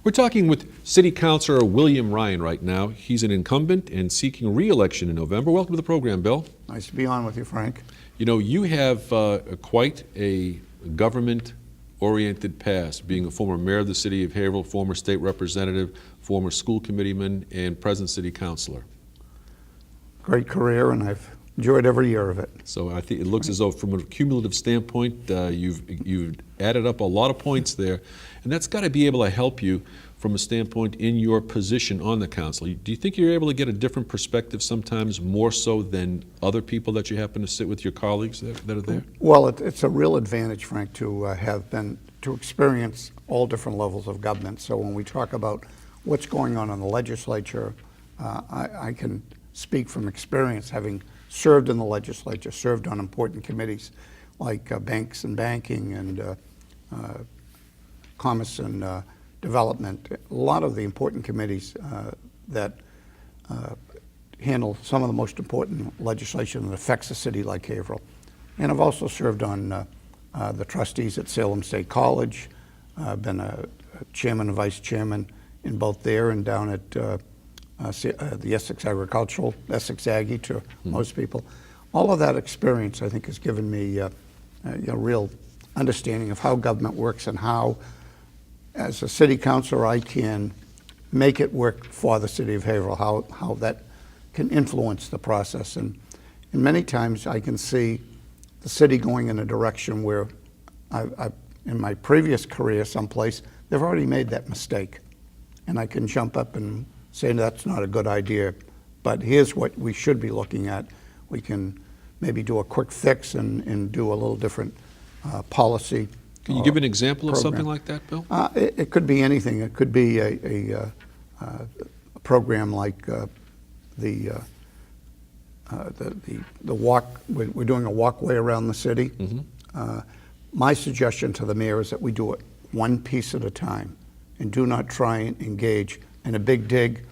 We're talking with City Councilor William Ryan right now. He's an incumbent and seeking re-election in November. Welcome to the program, Bill. Nice to be on with you, Frank. You know, you have quite a government-oriented past, being a former mayor of the city of Haverhill, former state representative, former school committeeman, and present city councilor. Great career, and I've enjoyed every year of it. So I think it looks as though, from a cumulative standpoint, you've added up a lot of points there, and that's got to be able to help you from a standpoint in your position on the council. Do you think you're able to get a different perspective sometimes, more so than other people that you happen to sit with, your colleagues that are there? Well, it's a real advantage, Frank, to experience all different levels of government. So when we talk about what's going on in the legislature, I can speak from experience, having served in the legislature, served on important committees like banks and banking and commerce and development. A lot of the important committees that handle some of the most important legislation that affects a city like Haverhill. And I've also served on the trustees at Salem State College. I've been a chairman and vice chairman in both there and down at the Essex Agricultural, Essex Aggie to most people. All of that experience, I think, has given me a real understanding of how government works and how, as a city councilor, I can make it work for the city of Haverhill, how that can influence the process. And many times I can see the city going in a direction where in my previous career someplace, they've already made that mistake. And I can jump up and say that's not a good idea, but here's what we should be looking at. We can maybe do a quick fix and do a little different policy. Can you give an example of program. something like that, Bill? It could be anything. It could be a program like the walk. We're doing a walkway around the city. My suggestion to the mayor is that we do it one piece at a time and do not try and engage in a big dig.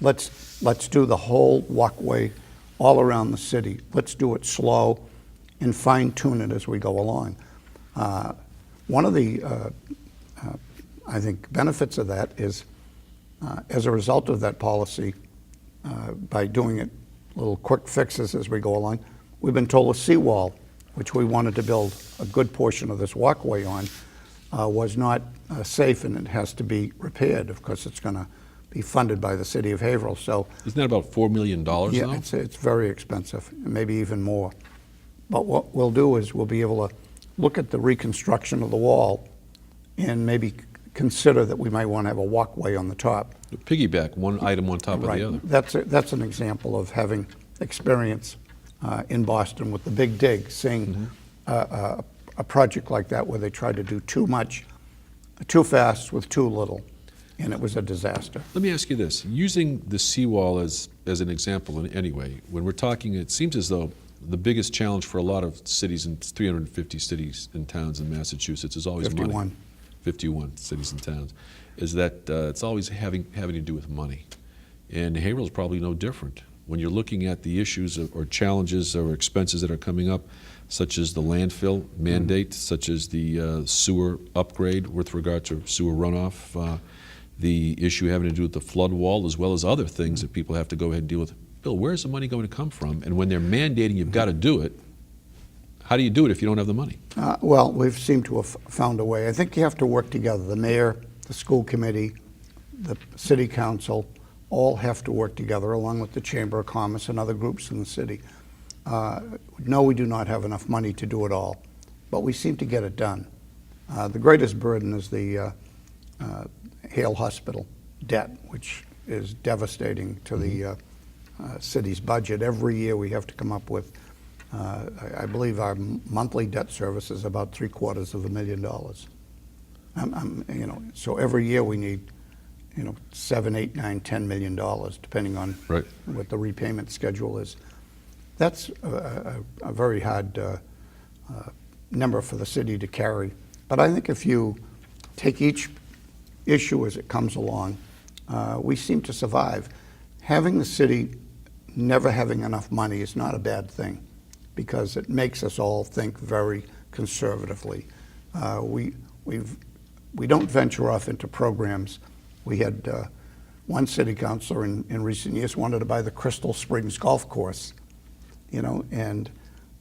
Let's do the whole walkway all around the city. Let's do it slow and fine tune it as we go along. One of the, I think, benefits of that is, as a result of that policy, by doing it little quick fixes as we go along, we've been told a seawall, which we wanted to build a good portion of this walkway on, was not safe, and it has to be repaired. Of course, it's going to be funded by the city of Haverhill. So isn't that about $4 million yeah, now? It's very expensive, maybe even more. But what we'll do is we'll be able to look at the reconstruction of the wall and maybe consider that we might want to have a walkway on the top. Piggyback, one item on top Right. of the other. That's an example of having experience in Boston with the Big Dig, seeing a project like that where they tried to do too much, too fast with too little, and it was a disaster. Let me ask you this. Using the seawall as an example anyway, when we're talking, it seems as though the biggest challenge for a lot of cities, and 350 cities and towns in Massachusetts, is always 51. money. 51 cities and towns, is that it's always having to do with money. And Haverhill is probably no different. When you're looking at the issues or challenges or expenses that are coming up, such as the landfill mandate, such as the sewer upgrade with regard to sewer runoff, the issue having to do with the flood wall, as well as other things that people have to go ahead and deal with. Bill, where's the money going to come from? And when they're mandating you've got to do it, how do you do it if you don't have the money? Well, we've seemed to have found a way. I think you have to work together. The mayor, the school committee, the city council, all have to work together along with the Chamber of Commerce and other groups in the city. No, we do not have enough money to do it all, but we seem to get it done. The greatest burden is the Hale Hospital debt, which is devastating to the city's budget. Every year we have to come up with, I believe our monthly debt service is about $750,000. So every year we need, $7, $8, $9, $10 million, depending on what the repayment schedule is. That's a very hard number for the city to carry. But I think if you take each issue as it comes along, we seem to survive. Having the city never having enough money is not a bad thing, because it makes us all think very conservatively. We don't venture off into programs We had one city councilor in recent years wanted to buy the Crystal Springs Golf Course, you know, and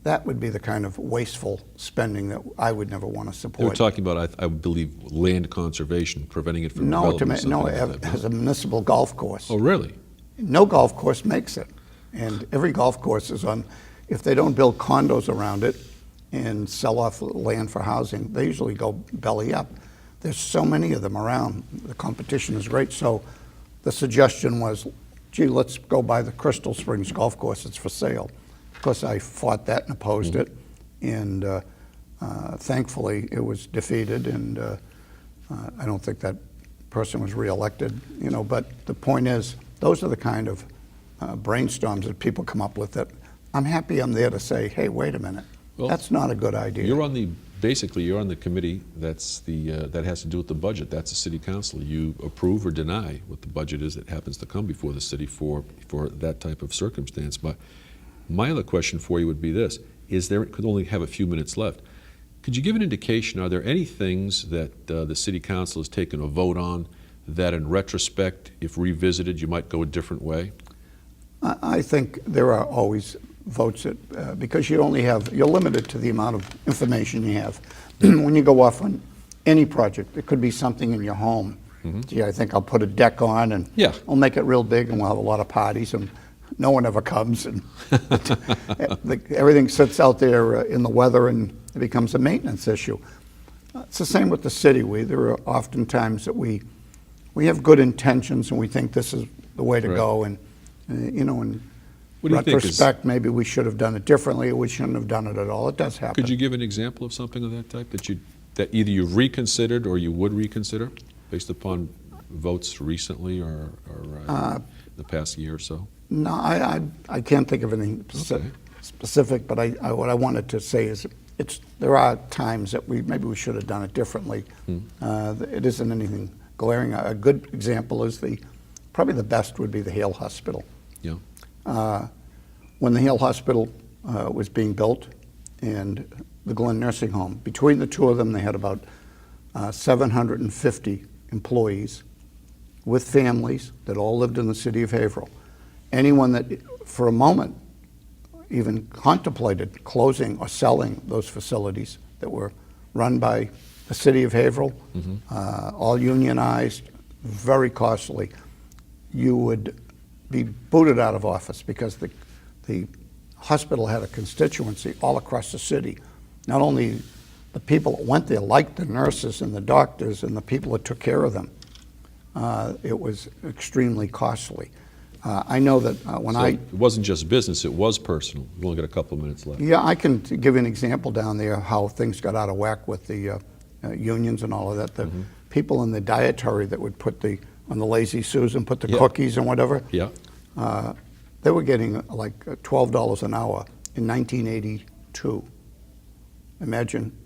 that would be the kind of wasteful spending that I would never want to They support. were talking about, I believe, land conservation, preventing it from No, developing. something like that, as a municipal golf course. Oh, really? No golf course makes it. And every golf course is on, if they don't build condos around it and sell off land for housing, they usually go belly up. There's so many of them around. The competition is great. So the suggestion was, gee, let's go buy the Crystal Springs Golf Course. It's for sale. Of course, I fought that and opposed it. And thankfully, it was defeated. And I don't think that person was reelected, you know. But the point is, those are the kind of brainstorms that people come up with that I'm happy I'm there to say, hey, wait a minute, Well, that's not a good idea. You're on the, basically, you're on the committee that's that has to do with the budget. That's the city council. You approve or deny what the budget is that happens to come before the city for that type of circumstance. But my other question for you would be this: could only have a few minutes left. Could you give an indication? Are there any things that the city council has taken a vote on that, in retrospect, if revisited, you might go a different way? I think there are always votes that, because you're limited to the amount of information you have. When you go off on any project, it could be something in your home. Gee, I think I'll put a deck on and I'll make it real big and we'll have a lot of parties and no one ever comes and everything sits out there in the weather and it becomes a maintenance issue. It's the same with the city. There are often times that we have good intentions and we think this is the way to go, and you know, in What do you think is- retrospect, maybe we should have done it differently, or we shouldn't have done it at all. It does happen. Could you give an example of something of that type that either you've reconsidered or you would reconsider based upon votes recently or the past year or so? No, I can't think of anything specific, but what I wanted to say is there are times that maybe we should have done it differently. It isn't anything glaring. A good example is probably the best would be the Hale Hospital. Yeah. When the Hale Hospital was being built and the Glen Nursing Home, between the two of them, they had about 750 employees with families that all lived in the city of Haverhill. Anyone that, for a moment, even contemplated closing or selling those facilities that were run by the city of Haverhill, all unionized, very costly, you would be booted out of office because the hospital had a constituency all across the city. Not only the people that went there liked the nurses and the doctors and the people that took care of them. It was extremely costly. I know that It wasn't just business, it was personal. We've only got a couple of minutes left. Yeah, I can give you an example down there how things got out of whack with the unions and all of that. The people in the dietary that would put on the Lazy Susan, put the cookies and whatever. Yeah. They were getting like $12 an hour in 1982. Imagine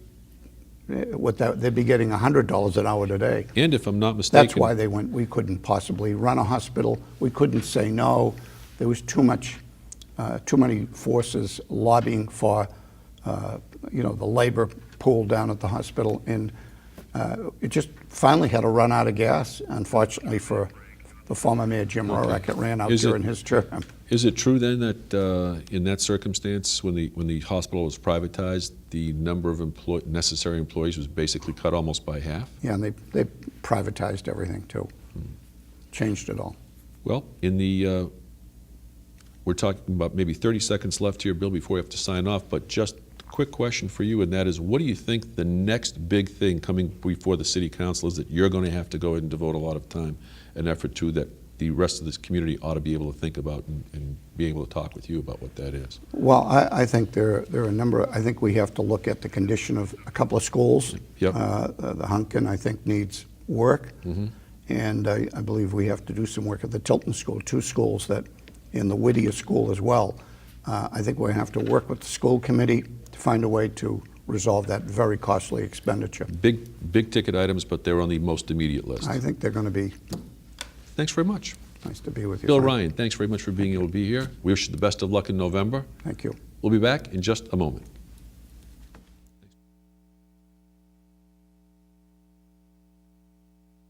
they'd be getting $100 an hour today. And if I'm not mistaken, That's why we couldn't possibly run a hospital. We couldn't say no. There was too many forces lobbying for, the labor pool down at the hospital, and it just finally had to run out of gas. Unfortunately for the former mayor Jim Rorak, it ran out during his term. Is it true then that in that circumstance, when the hospital was privatized, the number of necessary employees was basically cut almost by half? Yeah, and they privatized everything too. Changed it all. Well, we're talking about maybe 30 seconds left here, Bill, before we have to sign off, but just a quick question for you, and that is, what do you think the next big thing coming before the city council is that you're going to have to go ahead and devote a lot of time and effort to, that the rest of this community ought to be able to think about and be able to talk with you about what that is? Well, I think there are a number. I think we have to look at the condition of a couple of schools. Yep. The Hunkin, I think, needs work. And I believe we have to do some work at the Tilton School, two schools that, in the Whittier School as well. I think we have to work with the school committee to find a way to resolve that very costly expenditure. Big ticket items, but they're on the most immediate list. I think they're going to be. Thanks very much. Nice to be with you. Bill Frank. Ryan, thanks very much for being able to be here. We wish you the best of luck in November. Thank you. We'll be back in just a moment.